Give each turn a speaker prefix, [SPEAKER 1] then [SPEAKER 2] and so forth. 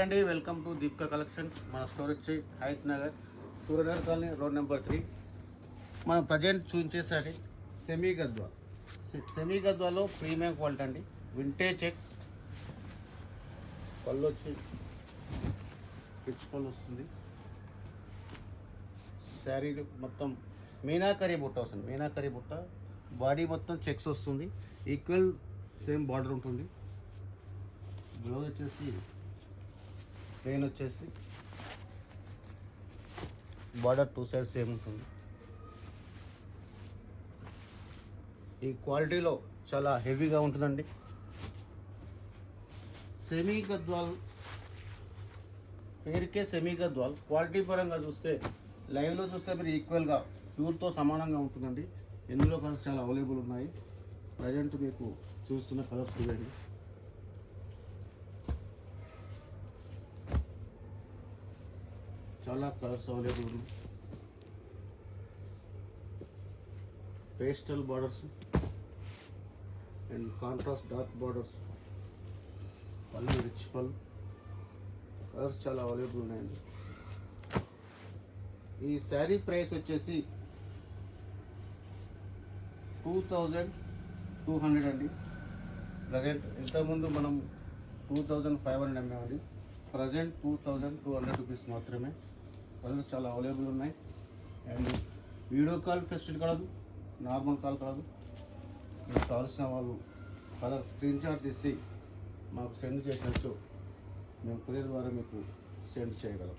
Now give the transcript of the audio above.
[SPEAKER 1] అండి, welcome to Deepika collection. మన store వచ్చి Hayath Nagar, Suryanagar colony, road number 3. మనం ప్రజెంట్ చూపించేసరి సెమీ గద్వాలో ప్రీమియం క్వాలిటీ అండి. వింటేజ్ చెక్స్ పళ్ళు వచ్చి రిచ్ పళ్ళు వస్తుంది. శారీ మొత్తం మీనాకరీ బుట్ట వస్తుంది. మీనాకరీ బుట్ట, బాడీ మొత్తం చెక్స్ వస్తుంది. ఈక్వల్ సేమ్ బార్డర్ ఉంటుంది. బ్లౌజ్ వచ్చేసి ప్లెయిన్ వచ్చేసి బార్డర్ 2 సైడ్స్ సేమ్ ఉంటుంది. ఈ క్వాలిటీలో చాలా హెవీగా ఉంటుందండి. సెమీ గద్వాల్ పేరుకే సెమీ గద్వాల్. క్వాలిటీ పరంగా చూస్తే లైవ్లో చూస్తే మీరు ఈక్వల్గా ప్యూర్తో సమానంగా ఉంటుందండి. ఇందులో కలర్స్ చాలా అవైలబుల్ ఉన్నాయి. ప్రజెంట్ మీకు చూస్తున్న కలర్స్ ఇవ్వండి. చాలా కలర్స్ అవైలబుల్ ఉన్నాయి. Pastel borders and contrast dark borders, పళ్ళు రిచ్ పళ్ళు, కలర్స్ చాలా అవైలబుల్ ఉన్నాయండి. ఈ శారీ ప్రైస్ వచ్చేసి 2200 అండి. ప్రజెంట్ ఇంతకుముందు మనం 2500 అమ్మామండి. ప్రజెంట్ 2200 రూపీస్ మాత్రమే. కలర్స్ చాలా అవైలబుల్ ఉన్నాయి. అండ్ వీడియో కాల్ ఫెసిలిటీ కలదు, నార్మల్ కాల్ కలదు. మీకు కావాల్సిన వాళ్ళు కలర్ స్క్రీన్ షాట్ తీసి మాకు సెండ్ చేసినచ్చు మేము కొరియర్ ద్వారా మీకు సెండ్ చేయగలం.